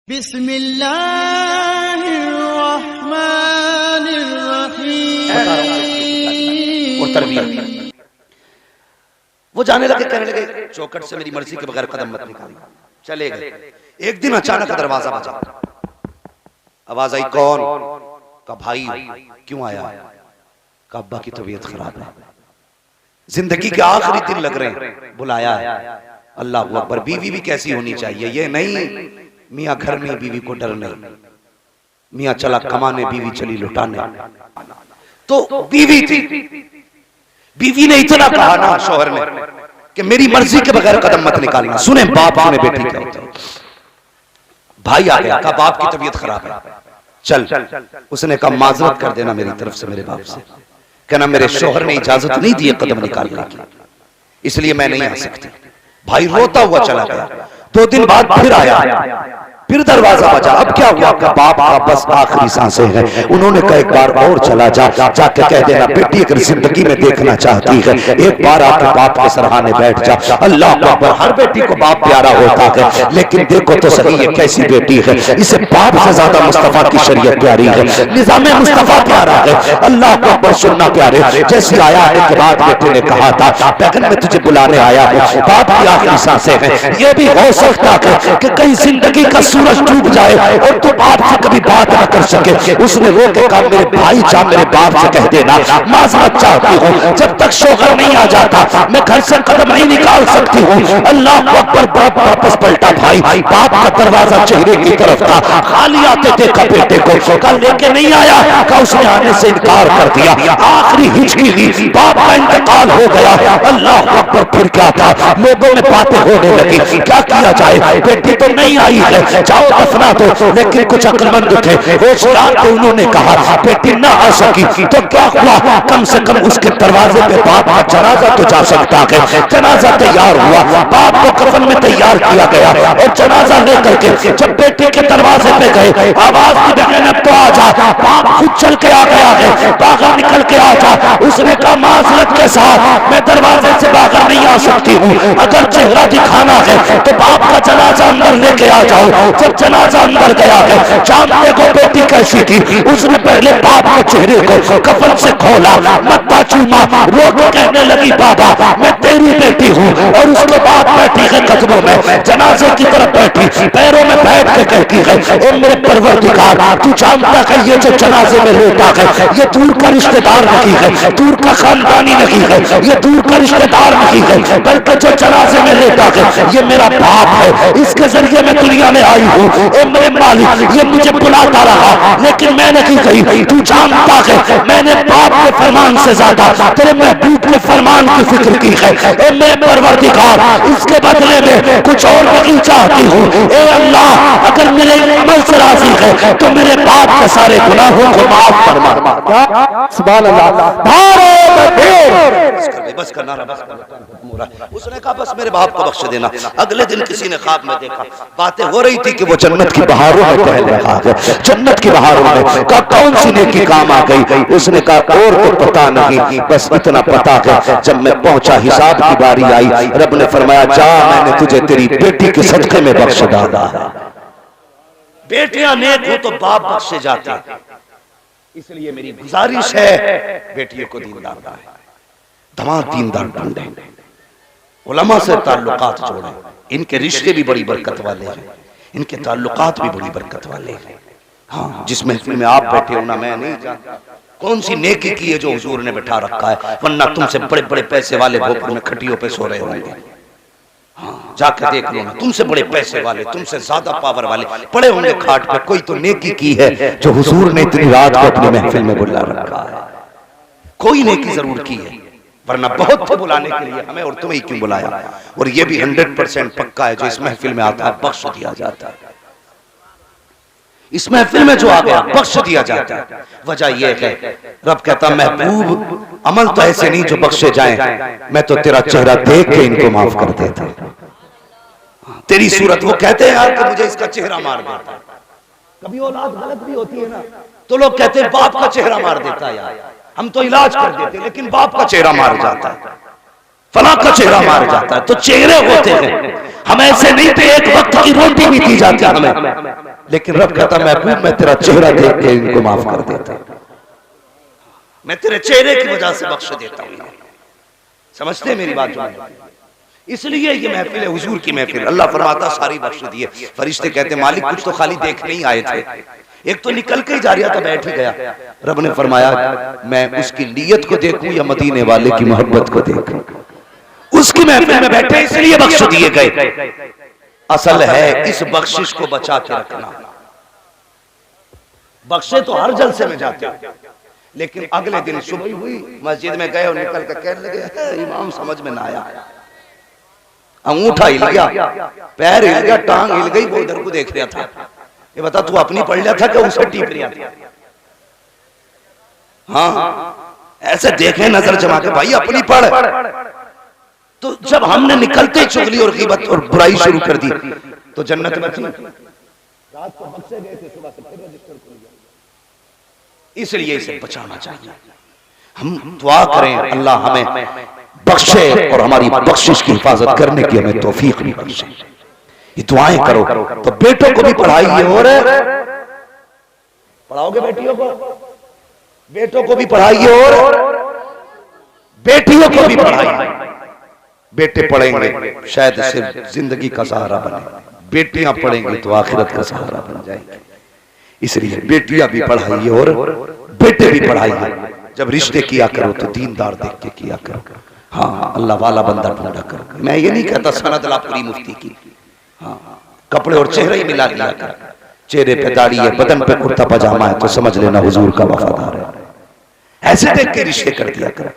बिस्मिल्लाहिर्रहमानिर्रहीम। और तरबियत वो जाने लगे, कहने लगे चौखट से मेरी मर्जी के बगैर कदम मत निकालना। चले गए। एक दिन अचानक दरवाजा बजा, आवाज आई, कौन? का भाई। क्यों आया? का अब्बा की तबीयत खराब है, जिंदगी के आखिरी दिन लग रहे हैं, बुलाया है। अल्लाह अकबर। बीवी भी कैसी होनी चाहिए, ये नहीं मियाँ घर में बीवी को डर नहीं, मियाँ चला कमाने बीवी चली लुटाने। तो बीवी थी, बीवी ने इतना कहा ना शौहर ने कि मेरी मर्जी के बगैर कदम मत निकालना। सुने बाप, सुने बेटी क्या होता है। भाई आ गया, कहा बाप की तबीयत खराब है, चल। उसने कहा माजरत कर देना मेरी तरफ से मेरे बाप से, कहना मेरे शौहर ने इजाजत नहीं दी कदम निकालने की, इसलिए मैं नहीं आ सकती। भाई रोता हुआ चला गया। 2 दिन बाद फिर आया, फिर दरवाजा बजा। अब क्या हुआ? का बाप का बस आखिरी सांसें हैं। उन्होंने कहा एक बार और चला जा, जाके कह देना बेटी अगर जिंदगी में देखना चाहती है एक बार आके बाप के सराहने बैठ जा। अल्लाह अकबर। हर बेटी को बाप प्यारा होता है, लेकिन देखो तो सही ये कैसी बेटी है, इसे बाप से ज्यादा मुस्तफा की शरीयत प्यारी है, निजाम मुस्तफा प्यारा है। अल्लाह अकबर। सुनना प्यारे, जैसे आया है के बाद बेटे ने कहा था बहन मैं तुझे बुलाने आया हूँ, बाप की आखिरी सांसें हैं। ये भी हो सकता है कि कहीं जिंदगी का सूरज डूब जाए और तू बाप से कभी बात न कर सके। उसने रो के कहा मेरे भाई जा मेरे बाप से कह देना माजरत चाहती हूँ, जब तक शौहर नहीं आ जाता मैं घर से कदम नहीं निकाल सकती हूँ। अल्लाह अकबर। बाप वापस पलटा। भाई बाप का दरवाजा चेहरे की तरफ था, खाली आते देखा बेटे को, कल लेके नहीं आया, का उसने आने से इनकार कर दिया। आखिरी हिचकी ली, बाप का इंतकाल हो गया। अल्लाह अकबर। फिर क्या था, लोगों में बातें होने लगी, क्या किया जाए, बेटी तो नहीं आई है, जाओ दफना दो। लेकिन कुछ अक्लमंद थे, होशियार थे, उन्होंने कहा बेटी ना आ सकी तो क्या हुआ, कम से कम उसके दरवाजे पे बाप का जनाजा तो जा सकता है। जनाजा तैयार हुआ, बाप को कफन में तैयार किया गया और जनाजा लेकर के जब बेटे के दरवाजे पे गए, आवाज की बहन अब तो आ जा। बाप खुद चल के आ गया है, बाहर निकल के आ जा। उसने कहा माजरत के साथ मैं दरवाजे से बाहर नहीं आ सकती हूँ, अगर चेहरा दिखाना है तो बाप का जनाजा अंदर लेके आ जाओ। जब जनाजा अंदर गया है, जानते को बेटी कैसी थी, उसने पहले बाप के चेहरे को कफन से खोला, मत्था चूमा, रो के कहने लगी बाबा मैं तेरी बेटी हूँ। और उसके बाद बैठी है कदमों में, जनाजे की तरफ बैठी, पैरों में बैठ के कहती है ओ मेरे परवरदिगार तू जानता है ये जो जनाजे में लेटा है ये दूर का रिश्तेदार नहीं है, दूर का खानदानी नहीं है, ये दूर का रिश्तेदार नहीं है, बल्कि जो जनाजे में लेटा है ये मेरा बाप है, इसके जरिए मैं दुनिया में आई हूँ। ओ मेरे मालिक ये मुझे बुलाता रहा लेकिन मैं नहीं गई, तू जानता है मैंने बाप के फरमान से ज्यादा तेरे महबूब के फरमान की फिक्र की है। ए मेरे परवरदिगार इसके बदले में कुछ और नहीं चाहती हूँ। ए अल्लाह अगर मेरे अमल से राजी है तो मेरे बाप के सारे गुनाहों को माफ फरमा। सुभान अल्लाह। बस करना, उसने कहा बस मेरे बाप को बख्श देना। अगले दिन किसी ने ख्वाब में देखा, बातें हो रही थी कि वो जन्नत की बहारों में टहल रहा है, जन्नत की बहारों में। कहा कौन सी नेकी काम आ गई? उसने कहा और तो पता नहीं, बस इतना पता है जब मैं पहुंचा हिसाब की बारी आई, रब ने फरमाया जा मैंने तुझे तेरी बेटी के सदके में बख्श डाला। बेटियां नेक हो तो बाप बख्शे जाते हैं, इसलिए मेरी गुजारिश है बेटियों को दीनदार बनाए, दमाद दीनदार ढूंढे, उलमा से ताल्लुकात जोड़े। इनके रिश्ते भी बड़ी बरकत वाले हैं, इनके ताल्लुकात भी बड़ी बरकत वाले हैं। हाँ जिस महफिल में आप बैठे हो ना, मैं नहीं जानता कौन सी नेकी की है जो हुजूर ने बैठा रखा है, वरना तुमसे बड़े बड़े पैसे वाले भोपाल में खटियों पे सो रहे होंगे। हाँ जाकर देख लो ना, तुमसे बड़े पैसे वाले, तुमसे ज्यादा पावर वाले पड़े होंगे खाट पे। कोई तो नेकी की है जो हुजूर ने इतनी रात को अपनी महफिल में बुला रखा है, कोई नेकी जरूर की है, वरना बहुत थे बुलाने के लिए हमें और तुम्हें क्यों बुलाया। और ये भी 100% पक्का है जो इस महफिल में आता है बख्श दिया जाता है, इस महफिल में जो आ गया बख्श दिया जाता है। वजह यह है रब कहता महबूब अमल तो ऐसे नहीं जो बख्शे जाएं, मैं तो तेरा चेहरा देख के इनको माफ कर देता, तेरी सूरत। वो कहते हैं यार कि मुझे इसका चेहरा मार देता, कभी औलाद गलत भी होती है ना तो लोग कहते हैं बाप का चेहरा मार देता है, यार हम तो इलाज कर देते लेकिन बाप का चेहरा मार जाता है, फला का चेहरा मार जाता है। तो चेहरे होते हैं, हम ऐसे नहीं थे, एक वक्त की रोटी भी दी जाती है हमें, लेकिन रब कहता महबूब मैं तेरा चेहरा देख के इनको माफ कर देता, मैं तेरे चेहरे की वजह से बख्श देता हूं। समझते मेरी बात जो है? इसलिए ये महफिल है हुजूर की महफिल। अल्लाह फरमाता सारी बख्श दिए। फरिश्ते कहते मालिक कुछ तो खाली देखने ही आए थे, एक तो निकल के ही जा रहा था बैठ ही गया। रब ने फरमाया मैं उसकी नीयत को देखूं या मदीने वाले की मोहब्बत को देखूं। उसकी महफिल में बैठे इसलिए बख्श दिए गए। असल है इस बख्शिश को बचा के रखना। बख्शे तो हर जलसे में जाते हो, लेकिन अगले दिन सुबह हुई मस्जिद में गए और निकल कर कहने लगे इमाम समझ में ना आया, अंगूठा हिल गया, पैर हिल गया, टांग हिल गई, वो इधर को देख रहा था। ये बता तू अपनी पढ़ लिया था कि उसे टीप रहा था? हाँ ऐसे देखे नजर जमा के भाई अपनी पढ़। तो जब हमने निकलते ही चुगली और गीबत और बुराई शुरू कर दी तो जन्नत में थी। रात को बख्शे गए थे, सुबह से फिर रजिस्टर खुल गया। इसलिए इसे बचाना चाहिए। हम दुआ करें अल्लाह हमें बख्शे और हमारी बख्शिश की हिफाजत करने की हमें तौफीक भी बख्शे। ये दुआएं करो। तो बेटों को भी पढ़ाइए और पढ़ाओगे बेटियों को, बेटों को भी पढ़ाइए और बेटियों को भी पढ़ाइए। बेटे पढ़ेंगे शायद सिर्फ जिंदगी का सहारा बने, बेटियां पढ़ेंगी तो आखिरत का सहारा बन जाएंगे। इसलिए बेटियां भी पढ़ाइए और बेटे भी पढ़ाइए। जब रिश्ते किया करो तो दीनदार देख के किया करो। हाँ अल्लाह वाला बंदा ढूंढा करो। मैं ये नहीं कहता सनद ला पूरी मुफ्ती की, हाँ कपड़े और चेहरा ही मिला लिया कर। चेहरे पे दाढ़ी है, बदन पे कुर्ता पजामा है तो समझ लेना हुजूर का वफादार है। ऐसे देख के रिश्ते कर दिया कर।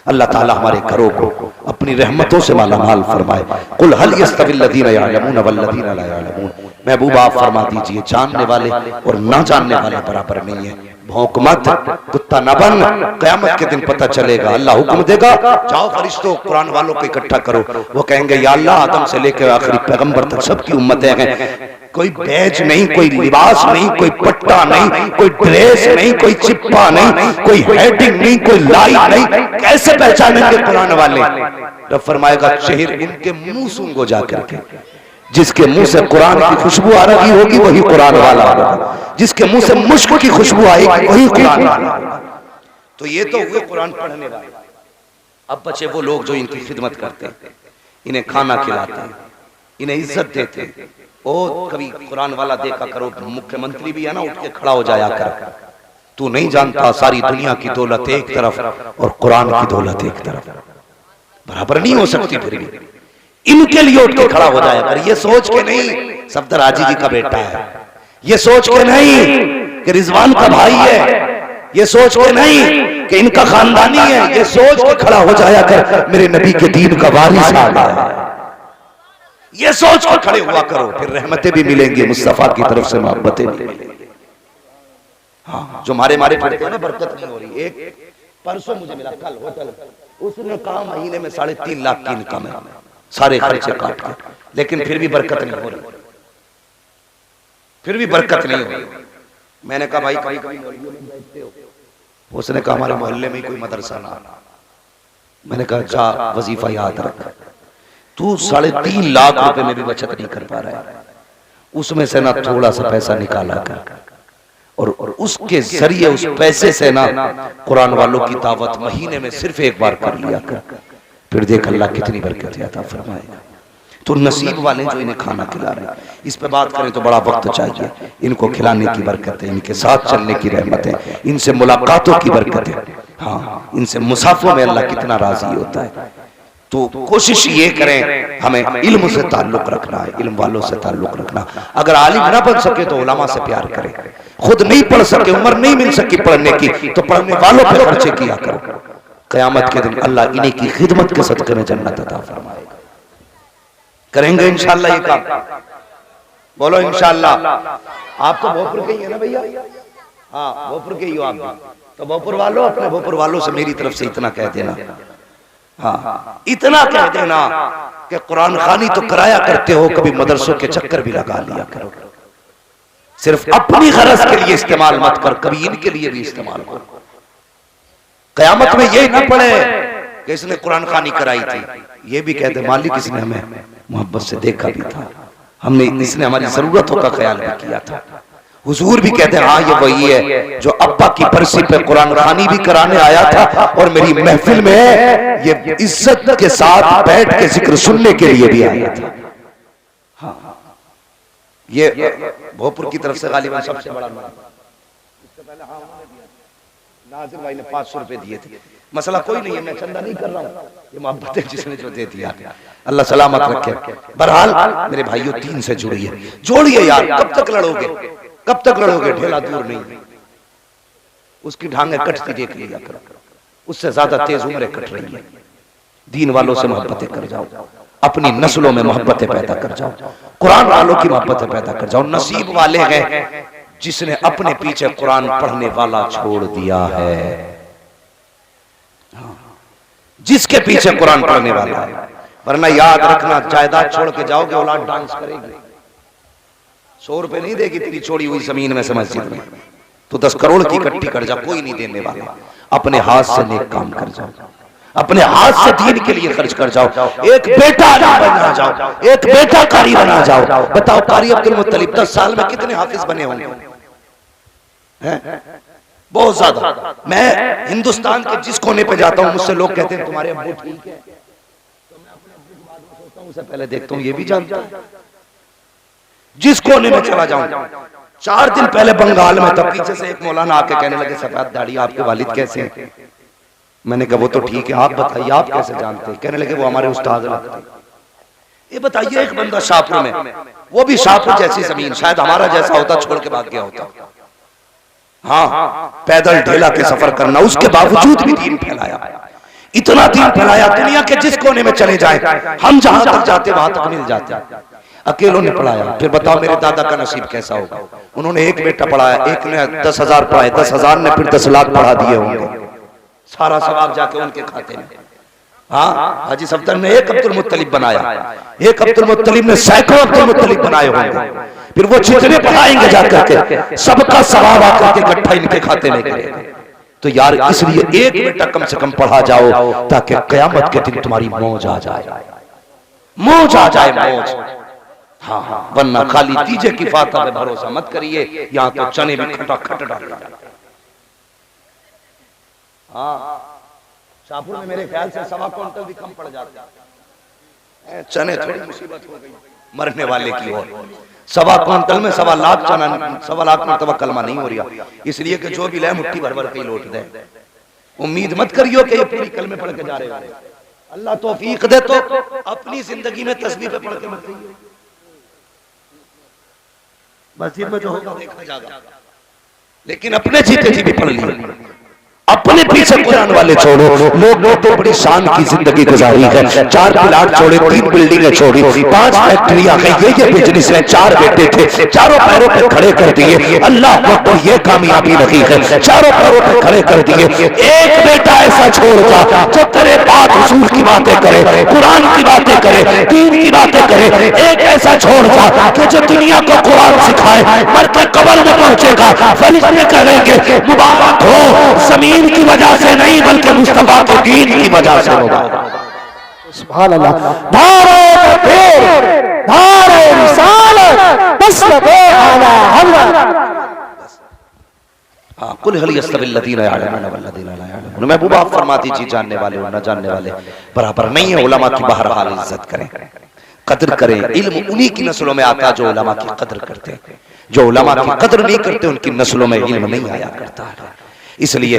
अल्लाह ताला हमारे घरों को अपनी रहमतों से मालामाल फरमाए। कुल हल यस्तविल लदीना यअलमून वल लदीना ला यअलमून। महबूब आप फरमा दीजिए जानने वाले और ना जानने वाले बराबर नहीं है। भौंक मत, कुत्ता न बन, क़यामत के दिन पता चलेगा। अल्लाह हुक्म देगा जाओ फरिश्तों कुरान वालों को इकट्ठा करो। वो कहेंगे या अल्लाह आदम से लेकर आखिरी पैगंबर तक सबकी उम्मतें हैं, कोई बैज नहीं, कोई लिबास नहीं, कोई पट्टा नहीं, कोई ड्रेस नहीं, कोई चिप्पा नहीं, कोई हेडिंग नहीं, कोई लाइट नहीं, कैसे पहचानेंगे कुरान वाले? रब फरमाएगा शहर इनके मुंह सूंघो जाकर के। जिसके मुंह से कुरान की खुशबू आ रही होगी वही कुरान वाला होगा, जिसके मुंह से मुश्क की खुशबू आएगी वही कुरान वाला। तो ये तो हुए कुरान पढ़ने वाले। अब बचे वो लोग जो इनकी खिदमत करते हैं, इन्हें खाना खिलाते हैं, इन्हें इज्जत देते हैं। ओ कभी कुरान वाला देखा करो, मुख्यमंत्री भी है ना उठ के खड़ा हो जाया कर। तू नहीं जानता सारी दुनिया की दौलत एक तरफ और कुरान की दौलत एक तरफ, बराबर नहीं हो सकती। फिर भी इनके लिए उठ के खड़ा हो जाया कर। ये सोच के नहीं सफदर हाजी जी का बेटा है, ये सोच के नहीं कि रिजवान का भाई है, ये सोच के नहीं कि इनका खानदानी है, ये सोच के खड़ा हो जाया कर मेरे नबी के दीन का वारिस आ गया है। ये सोच के खड़े हुआ करो, फिर रहमतें भी मिलेंगी, मुस्तफा की तरफ से मोहब्बतें भी मिलेंगी। हाँ जो मारे पड़ते हैं ना बरकत नहीं हो रही। एक परसों मुझे मिला कल होटल, उसने कहा महीने में 3.5 लाख की इनकम है, सारे खर्चे काट के, लेकिन फिर भी बरकत नहीं हो रही, फिर भी बरकत नहीं हो रही। मैंने कहा भाई कभी कभी बैठते हो? उसने कहा हमारे मोहल्ले में कोई मदरसा ना। मैंने कहा जा वजीफा याद रख, तू 3.5 लाख रुपए में भी बचत नहीं कर पा रहा है, उसमें से ना थोड़ा सा पैसा निकाला कर और उसके जरिए उस पैसे से ना कुरान वालों की दावत महीने में सिर्फ एक बार कर लिया कर, फिर देख अल्लाह कितनी बरकत अता फरमाएगा। तो नसीब वाले जो इन्हें खाना खिला रहे हैं, इस पे बात करें तो बड़ा वक्त चाहिए। इनको खिलाने की बरकत है, इनके साथ चलने की रहमत है, इनसे मुलाकातों की बरकत है। हाँ इनसे मुसाफों में अल्लाह कितना राजी होता है। तो कोशिश ये करें हमें इल्म से ताल्लुक रखना है, इल्म वालों से ताल्लुक रखना। अगर आलिम ना बन सके तो उलमा से प्यार करें। खुद नहीं पढ़ सके, उम्र नहीं मिल सकी पढ़ने की, तो पढ़ने वालों पे खर्चे किया करो। क़यामत के दिन अल्लाह इन्हीं की खिदमत के सदक़े में जन्नत अता फरमाएगा। करेंगे इंशाअल्लाह ये काम? बोलो इंशाअल्लाह। आप तो भोपुर के ही है ना भैया? हाँ भोपुर के ही हो आप, तो भोपुर वालों अपने भोपुर वालों से मेरी तरफ से इतना कह देना, हाँ इतना कह देना कि कुरान खानी तो कराया करते हो, कभी मदरसों के चक्कर भी लगा लिया करो। सिर्फ अपनी गरज के लिए इस्तेमाल मत कर, कभी इनके लिए भी इस्तेमाल करो। क़यामत में ये न पड़े कि इसने कुरान खानी कराई थी, ये भी कहते मालिक इसने हमें मोहब्बत से देखा भी था, हमने इसने हमारी जरूरतों का ख्याल भी किया था। हुजूर भी कहते हैं हाँ ये वही है जो अब्बा की बरसी पे कुरान खानी भी कराने आया था और मेरी महफिल में ये इज्जत के साथ बैठ के जिक्र सुनने के लिए भी आया था। हाँ ये भोपुर की तरफ से गालिबन सबसे बड़ा इससे पहले हाँ नाजिर भाई ने 500 रुपए दिए थे। मसला कोई नहीं है, मैं चंदा नहीं कर रहा हूँ, ये मोहब्बत है जिसने जो दे दिया। अल्लाह सलामत रखे। बहरहाल मेरे भाइयों दीन से जुड़िए, जोड़िए यार। कब तक लड़ोगे, कब तक लड़ोगे? ढेला दूर नहीं, उसकी ढांगे कटती देख लिया करो, उससे ज्यादा तेज उम्रें कट रही है। दीन वालों से मोहब्बतें कर जाओ, अपनी नस्लों में मोहब्बतें पैदा कर जाओ, कुरान वालों की मोहब्बतें पैदा कर जाओ। नसीब वाले हैं जिसने अपने पीछे कुरान पढ़ने वाला छोड़ दिया है, जिसके पीछे कुरान पढ़ने वाला है। वरना याद रखना, जायदाद छोड़ के जाओगे औलाद डांस करेगी, 100 रुपए नहीं देगी तेरी छोड़ी हुई जमीन में से मस्जिद में। तो 10 करोड़ की इकट्ठी कर जा, कोई नहीं देने वाला। अपने हाथ से नेक काम कर जाओ, अपने हाथ से दीन के लिए खर्च कर जाओ। एक बेटा बना जाओ, एक बेटा कारी बना जाओ। बताओ कारी अब्दुल मुत्तलिब 10 साल में कितने हाफिज बने होंगे? बहुत ज्यादा। मैं हिंदुस्तान के जिस कोने पे जाता हूं मुझसे लोग कहते हैं तुम्हारे अब्बू ठीक है, तो मैं अपने अब्बू की बात में सोचता हूं, उससे पहले देखता हूं ये भी जानता है। जिस कोने में चला जाऊं, 4 दिन पहले बंगाल में था, पीछे से एक मौलाना आके कहने लगे सफेद दाढ़ी आपके वालिद कैसे हैं? मैंने कहा वो तो ठीक है, आप बताइए आप कैसे जानते हैं? कहने लगे वो हमारे उस्ताद लगते हैं। ये बताइए एक बंदा शाहपुर में, वो भी शाहपुर जैसी जमीन, शायद हमारा जैसा होता, छोड़ के भाग गया होता। हाँ पैदल ढेला के सफर करना, उसके बावजूद भी दीन फैलाया, इतना दीन फैलाया। दुनिया के जिस कोने में चले जाए, हम जहां तक जाते वहां तक मिल जाते। अकेलों ने पढ़ाया। फिर बताओ मेरे दादा का नसीब कैसा होगा? उन्होंने एक बेटा पढ़ाया, एक ने 10,000 पढ़ाए, 10,000 ने फिर 10 लाख पढ़ा दिए होंगे, सारा सवाब जाके उनके खाते में। हाँ हाजी सफ्दर ने एक अब्दुल मुत्तलिब बनाया, एक अब्दुल मुत्तलिब ने सैकड़ों अब्दुल मुत्तलिब बनाए होंगे। फिर वो जितने पढ़ाएंगे जाकर के सबका सवाब आकर के इकट्ठा इनके खाते में करेगा। तो यार इसलिए एक बेटा कम से कम पढ़ा जाओ ताकि कयामत के दिन तुम्हारी मौज आ जाए, मौज आ जाए, मौज। हाँ हाँ, वरना खाली दीजे की फाता पे भरोसा मत करिए, यहाँ तो चने भी खटाखट डाल। हाँ शाहपुर में मेरे ख्याल से 1.25 क्विंटल भी कम पड़ जाता है चने, थोड़ी मुसीबत हो गई मरने वाले की ओर। 1.25 क्विंटल में 1.25 लाख चना, 1.25 लाख में तो कलमा नहीं हो रहा, इसलिए कि जो भी लाए मुट्ठी भर भर के लौट दे। उम्मीद मत करियो कि ये पूरी कलमे पढ़ के जा रहे हो। अल्लाह तौफीक दे तो अपनी जिंदगी में तस्बीह पे पढ़ के मत जाइए, मस्जिद में जो होगा देखा जाएगा, लेकिन अपने जीते जी भी पढ़ लिए। अपने पीछे कुरान वाले छोड़ो, लोग तो बड़ी शान की जिंदगी गुजारी है। 4 प्लाट छोड़े, 3 बिल्डिंगें छोड़ी, 5 फैक्ट्रियां गई, ये बिजनेस है। 4 बेटे थे, चारों पैरों पे खड़े कर दिए। अल्लाह को ये कामयाबी नहीं है, चारों पैरों पे खड़े कर दिए। एक बेटा ऐसा छोड़ता जो तेरे बात हुजूर की बातें करे, कुरान की बातें करे, दीन की बातें करे। एक ऐसा छोड़ता कि जो दुनिया को कुरान सिखाए, मर के कब्र में पहुंचेगा, फरिश्ते कहेंगे मुबारक हो, जमीन की वजह से नहीं बल्कि मुस्तफा के दीन की वजह से होगा। सुभान अल्लाह। धारे फिर धारे रिसालत मसलबे आला हज़रत। हां कुल हल यस्तविल लदीना यअलमून वल लदीना ला यअलमून। महबूबा आप फरमाती जी जानने वाले और न जानने वाले बराबर नहीं है। उलमा की बहरहाल इज्जत करें, कदर करें। इल्म उन्हीं की नस्लों में आता जो उलमा की कदर करते हैं। जो उलमा की कदर नहीं करते उनकी नस्लों में इल्म नहीं आया करता है। इसलिए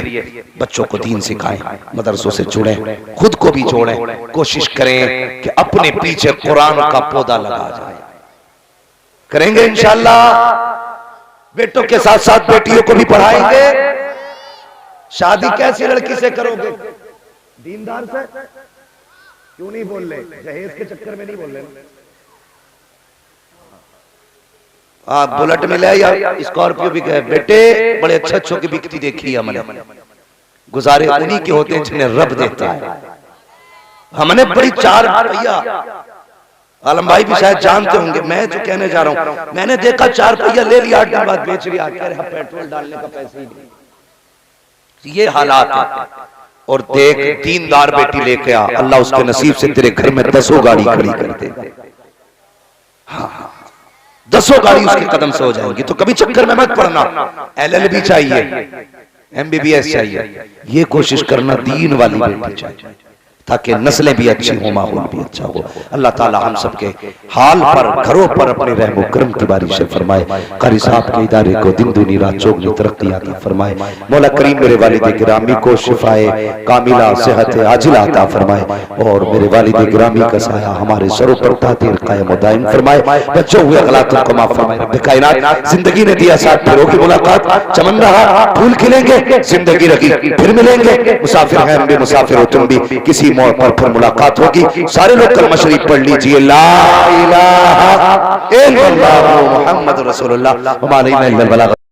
बच्चों को दीन सिखाएं, मदरसों से जुड़ें, खुद को भी जोड़ें। कोशिश करें कि अपने पीछे कुरान का पौधा लगा जाए। करेंगे इंशाअल्लाह। बेटों के साथ साथ बेटियों को भी पढ़ाएंगे। शादी कैसी लड़की से करोगे? दीनदार से। क्यों नहीं बोल रहे? जहेज के चक्कर में नहीं बोल रहे। बुलेट मिला या स्कॉर्पियो भी गए, बेटे बड़े अच्छे अच्छों की बिकती देखी है हमने। गुजारे उन्हीं के होते हैं जिन्हें रब देता है। हमने बड़ी 4 पहिया, आलम भाई भी शायद जानते होंगे, मैं जो कहने जा रहा हूं, मैंने देखा 4 पहिया ले लिया, 8 दिन बाद बेच लिया, कह रहे पेट्रोल डालने का पैसे ही नहीं। ये हालात है। और देख दीनदार बेटी लेके आ, अल्लाह उसके नसीब से तेरे घर में 10 गाड़ी खड़ी कर दे। हाँ 10 गाड़ी उसके कदम से हो जाएंगी। तो कभी चक्कर में मत पड़ना, LLB चाहिए, MBBS चाहिए, ये कोशिश करना दीन वाली बेटी चाहिए ताकि नस्लें भी अच्छी हो, माहौल भी अच्छा हो। अल्लाह ताला हम सबके हाल पर, घरों पर अपने रहमो करम की बारिश फरमाए। कारी साहब के इदारे को दिन दुनी रात चौगनी तरक्की अता फरमाए। मौला करीम मेरे वालिद गिरामी को शिफाए कामिला सेहत आजिला अता फरमाए और मेरे वालिद गिरामी का साया हमारे सरों पर तातीर कायम व दायम फरमाए। बच्चों हुए गलतियों को माफ फरमाए। रब्बे कायनात जिंदगी ने दिया साथ फिरों की मुलाकात, चमन रहा फूल खिलेंगे, जिंदगी रखी फिर मिलेंगे। मुसाफिर हैं हम भी, मुसाफिर हो तुम भी, किसी मोड़ पर फिर मुलाकात होगी। सारे लोग कलमा शरीफ पढ़ लीजिए, ला इलाहा इल्लल्लाह मुहम्मद रसूलुल्लाह।